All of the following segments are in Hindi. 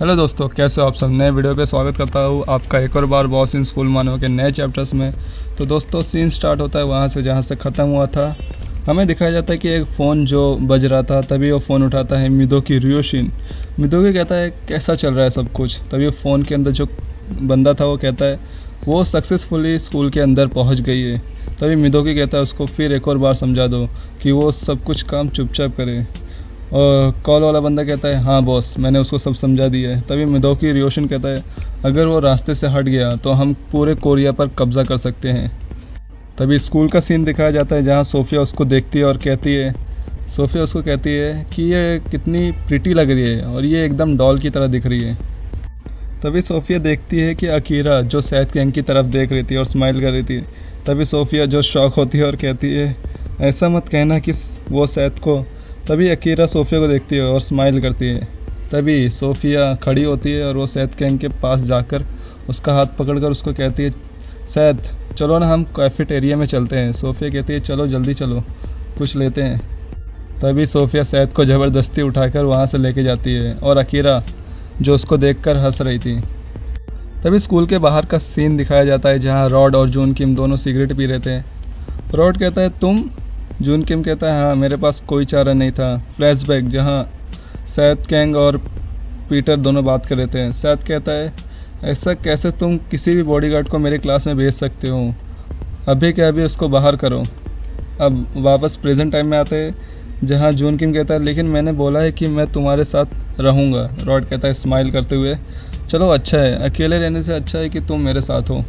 हेलो दोस्तों, कैसे हो आप सब। नए वीडियो पे स्वागत करता हूँ आपका एक और बार बॉस इन स्कूल मानो के नए चैप्टर्स में। तो दोस्तों सीन स्टार्ट होता है वहाँ से जहाँ से ख़त्म हुआ था। हमें दिखाया जाता है कि एक फ़ोन जो बज रहा था, तभी वो फ़ोन उठाता है मिदोकी रियोशिन। मिदोकी कहता है कैसा चल रहा है सब कुछ। तभी फ़ोन के अंदर जो बंदा था वो कहता है वो सक्सेसफुली स्कूल के अंदर पहुँच गई है। तभी मिदोकी कहता है उसको फिर एक और बार समझा दो कि वो सब कुछ काम चुपचाप करे। और कॉल वाला बंदा कहता है हाँ बॉस, मैंने उसको सब समझा दिया है। तभी मिदोकी रियोशिन कहता है अगर वो रास्ते से हट गया तो हम पूरे कोरिया पर कब्ज़ा कर सकते हैं। तभी स्कूल का सीन दिखाया जाता है जहाँ सोफिया उसको देखती है और कहती है, सोफिया उसको कहती है कि ये कितनी प्रिटी लग रही है और ये एकदम डॉल की तरह दिख रही है। तभी सोफिया देखती है कि अकीरा जो सैद गैंग की तरफ देख रही थी और स्माइल कर रही थी। तभी सोफिया जो शॉक होती है और कहती है ऐसा मत कहना कि वो सैद को। तभी अकीरा सोफिया को देखती है और स्माइल करती है। तभी सोफिया खड़ी होती है और वो सैद गैंग के पास जाकर उसका हाथ पकड़कर उसको कहती है सैद चलो ना हम कैफेटेरिया में चलते हैं। सोफिया कहती है चलो जल्दी चलो, कुछ लेते हैं। तभी सोफिया सैद को ज़बरदस्ती उठाकर वहाँ से लेके जाती है और अकीरा जो उसको देखकर हंस रही थी। तभी स्कूल के बाहर का सीन दिखाया जाता है जहाँ रॉड और जून किम दोनों सिगरेट पी रहे थे। रॉड कहता है तुम। जून किम कहता है हाँ मेरे पास कोई चारा नहीं था। फ्लैशबैक जहाँ सैद गैंग और पीटर दोनों बात कर रहे थे। सैद कहता है ऐसा कैसे तुम किसी भी बॉडीगार्ड को मेरे क्लास में भेज सकते हो, अभी के अभी उसको बाहर करो। अब वापस प्रेजेंट टाइम में आते हैं जहाँ जून किम कहता है लेकिन मैंने बोला है कि मैं तुम्हारे साथ रहूँगा। रॉड कहता है स्माइल करते हुए चलो अच्छा है, अकेले रहने से अच्छा है कि तुम मेरे साथ हो।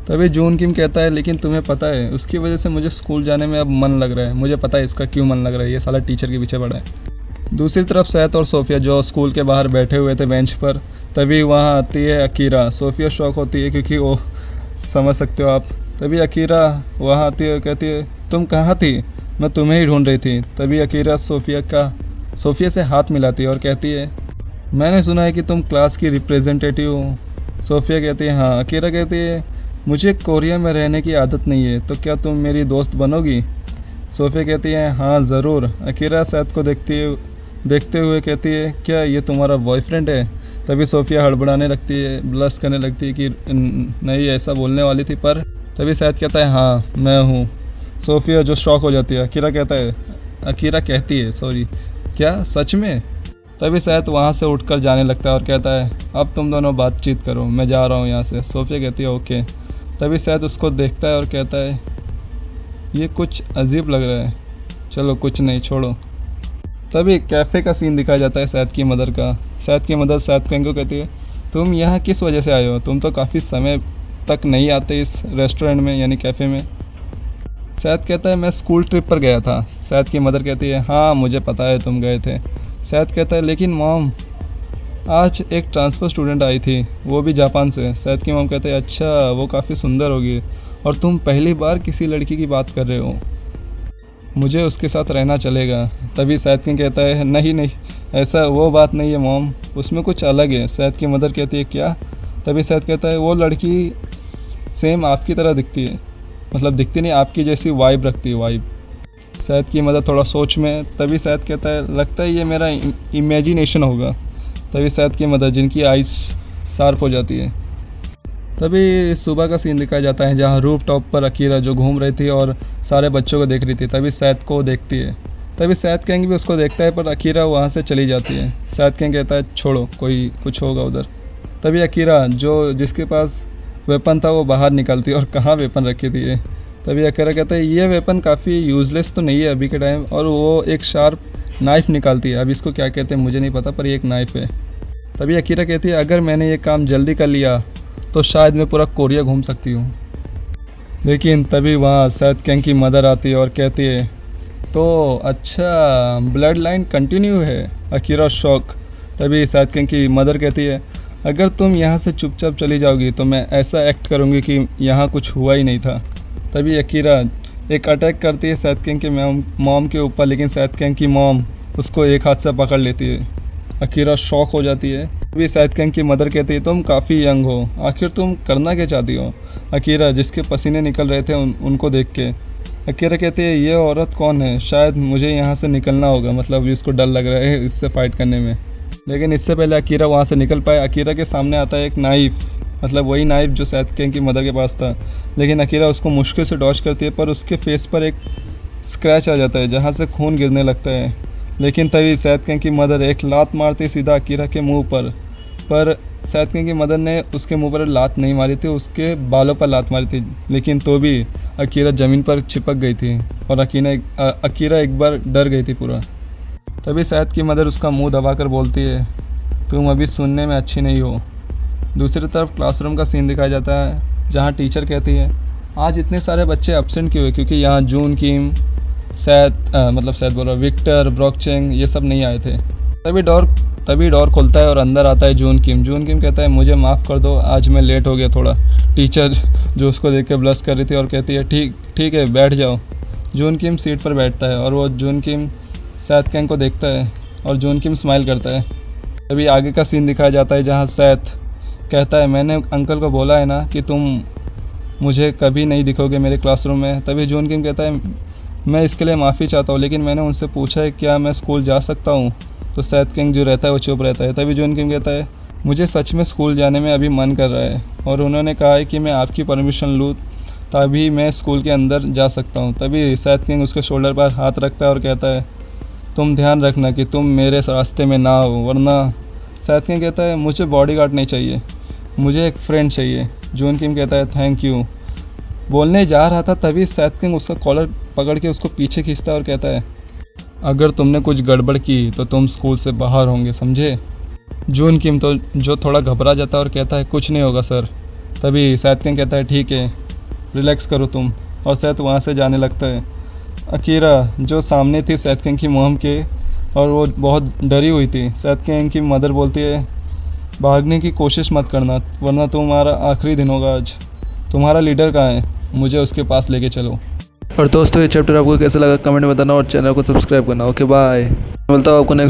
तभी जून किम कहता है लेकिन तुम्हें पता है उसकी वजह से मुझे स्कूल जाने में अब मन लग रहा है। मुझे पता है इसका क्यों मन लग रहा है, ये साला टीचर के पीछे पड़ा है। दूसरी तरफ सैद और सोफिया जो स्कूल के बाहर बैठे हुए थे बेंच पर, तभी वहाँ आती है अकीरा। सोफिया शॉक होती है क्योंकि वो समझ सकते हो आप। तभी अकीरा वहाँ आती है और कहती है तुम कहाँ थी, मैं तुम्हें ही ढूंढ रही थी। तभी अकीरा सोफिया से हाथ मिलाती है और कहती है मैंने सुना है कि तुम क्लास की रिप्रेजेंटेटिव हो। सोफिया कहती है हाँ। अकीरा कहती है मुझे कोरिया में रहने की आदत नहीं है, तो क्या तुम मेरी दोस्त बनोगी। सोफिया कहती है हाँ ज़रूर। अकीरा सैद को देखते हुए कहती है क्या ये तुम्हारा बॉयफ्रेंड है। तभी सोफिया हड़बड़ाने लगती है, ब्लश करने लगती है कि नहीं ऐसा बोलने वाली थी, पर तभी सैद कहता है हाँ मैं हूँ। सोफिया जो शॉक हो जाती है। अकीरा कहती है सॉरी क्या सच में। तभी सैद वहाँ से उठकर जाने लगता है और कहता है अब तुम दोनों बातचीत करो, मैं जा रहा हूँ यहाँ से। सोफिया कहती है ओके। तभी सैद उसको देखता है और कहता है ये कुछ अजीब लग रहा है, चलो कुछ नहीं छोड़ो। तभी कैफ़े का सीन दिखाया जाता है सैद की मदर का। सैद की मदर सैद को कहती है तुम यहाँ किस वजह से आए हो, तुम तो काफ़ी समय तक नहीं आते इस रेस्टोरेंट में यानी कैफ़े में। सैद कहता है मैं स्कूल ट्रिप पर गया था। सैद की मदर कहती है हाँ मुझे पता है तुम गए थे। सैद कहता है लेकिन मॉम आज एक ट्रांसफ़र स्टूडेंट आई थी, वो भी जापान से। सैद की मॉम कहते हैं अच्छा वो काफ़ी सुंदर होगी और तुम पहली बार किसी लड़की की बात कर रहे हो, मुझे उसके साथ रहना चलेगा। तभी सैद की कहता है नहीं ऐसा वो बात नहीं है मॉम, उसमें कुछ अलग है। सैद की मदर कहती है क्या। तभी सैद कहता है वो लड़की सेम आपकी तरह दिखती है, मतलब दिखती नहीं आपकी जैसी वाइब रखती है वाइब। सैद की मदर थोड़ा सोच में। तभी सैद कहता है लगता है ये मेरा इमेजिनेशन होगा। तभी सैद की मदर जिनकी आइज़ शार्प हो जाती है। तभी सुबह का सीन दिखाया जाता है जहाँ रूफ टॉप पर अकीरा जो घूम रही थी और सारे बच्चों को देख रही थी। तभी सैद को देखती है। तभी सैद गैंग भी उसको देखता है पर अकीरा वहाँ से चली जाती है। सैद गैंग कहता है छोड़ो कोई कुछ होगा उधर। तभी अकीरा जो जिसके पास वेपन था वो बाहर निकलती है और कहाँ वेपन रखी थी ये। तभी अकीरा कहता है ये वेपन काफ़ी यूज़लेस तो नहीं है अभी के टाइम, और वो एक शार्प नाइफ़ निकालती है। अब इसको क्या कहते हैं मुझे नहीं पता, पर ये एक नाइफ़ है। तभी अकीरा कहती है अगर मैंने ये काम जल्दी कर लिया तो शायद मैं पूरा कोरिया घूम सकती हूँ। लेकिन तभी वहाँ सैद गैंग की मदर आती है और कहती है तो अच्छा ब्लड लाइन कंटिन्यू है। Akira shock. तभी सैद गैंग की मदर कहती है अगर तुम यहाँ से चुपचाप चली जाओगी तो मैं ऐसा एक्ट करूँगी कि यहाँ कुछ हुआ ही नहीं था। तभी अकीरा एक अटैक करती है सैद गैंग के मॉम के ऊपर, लेकिन सैद गैंग की मॉम उसको एक हाथ से पकड़ लेती है। अकीरा शॉक हो जाती है। तभी सैद गैंग की मदर कहती है तुम काफ़ी यंग हो, आखिर तुम करना क्या चाहती हो। अकीरा जिसके पसीने निकल रहे थे उनको देख के। अकीरा कहती है ये औरत कौन है, शायद मुझे यहाँ से निकलना होगा, मतलब इसको डर लग रहा है इससे फ़ाइट करने में। लेकिन इससे पहले अकीरा वहाँ से निकल पाए। अकीरा के सामने आता है एक नाइफ़, मतलब वही नाइफ़ जो सैथ कैंग की मदर के पास था, लेकिन अकीरा उसको मुश्किल से डॉज करती है, पर उसके फेस पर एक स्क्रैच आ जाता है जहाँ से खून गिरने लगता है। लेकिन तभी सैथ कैंग की मदर एक लात मारती सीधा अकीरा के मुंह पर सैथ कैंग की मदर ने उसके मुंह पर लात नहीं मारी थी, उसके बालों पर लात मारी थी। लेकिन तो भी अकीरा ज़मीन पर चिपक गई थी और अकीरा एक बार डर गई थी पूरा। तभी सैथ की मदर उसका मुंह दबाकर बोलती है, तुम अभी सुनने में अच्छी नहीं हो। दूसरी तरफ क्लासरूम का सीन दिखाया जाता है जहाँ टीचर कहती है, आज इतने सारे बच्चे एब्सेंट क्यों हुए, क्योंकि यहाँ जून किम, सैथ बोल रहा, विक्टर, ब्रॉकचेंग ये सब नहीं आए थे। तभी डोर खुलता है और अंदर आता है जून किम कहता है, मुझे माफ़ कर दो, आज मैं लेट हो गया थोड़ा। टीचर जो उसको देख के ब्लश कर रही थी और कहती है, ठीक है बैठ जाओ। जून किम सीट पर बैठता है और वो जून किम सैथ कैंग को देखता है और जून किम स्माइल करता है। तभी आगे का सीन दिखाया जाता है जहाँ सैथ कहता है, मैंने अंकल को बोला है ना कि तुम मुझे कभी नहीं दिखोगे मेरे क्लासरूम में। तभी जून किम कहता है, मैं इसके लिए माफ़ी चाहता हूँ, लेकिन मैंने उनसे पूछा है क्या मैं स्कूल जा सकता हूँ। तो सैथ कैंग जो रहता है वो चुप रहता है। तभी जून किम कहता है, मुझे सच में स्कूल जाने में अभी मन कर रहा है और उन्होंने कहा है कि मैं आपकी परमिशन लूँ तभी मैं स्कूल के अंदर जा सकता हूँ। तभी सैथ कैंग उसके शोल्डर पर हाथ रखता है और कहता है, तुम ध्यान रखना कि तुम मेरे रास्ते में ना हो, वरना। सैथ कैंग कहता है, मुझे बॉडीगार्ड नहीं चाहिए, मुझे एक फ्रेंड चाहिए। जून किम कहता है, थैंक यू। बोलने जा रहा था तभी सैथ कैंग उसका कॉलर पकड़ के उसको पीछे खींचता है और कहता है, अगर तुमने कुछ गड़बड़ की तो तुम स्कूल से बाहर होंगे, समझे। जून किम तो जो थोड़ा घबरा जाता है और कहता है, कुछ नहीं होगा सर। तभी सैथ कैंग कहता है, ठीक है रिलैक्स करो तुम, और सैथ वहाँ से जाने लगता है। अकीरा जो सामने थी सैथ कैंग की मॉम के और वो बहुत डरी हुई थी। सैथ कैंग की मदर बोलती है, भागने की कोशिश मत करना वरना तुम्हारा आखिरी दिन होगा आज। तुम्हारा लीडर कहाँ है, मुझे उसके पास लेके चलो। और दोस्तों ये चैप्टर आपको कैसा लगा कमेंट में बताना और चैनल को सब्सक्राइब करना। ओके बाय, मिलता हूँ आपको नेक्स्ट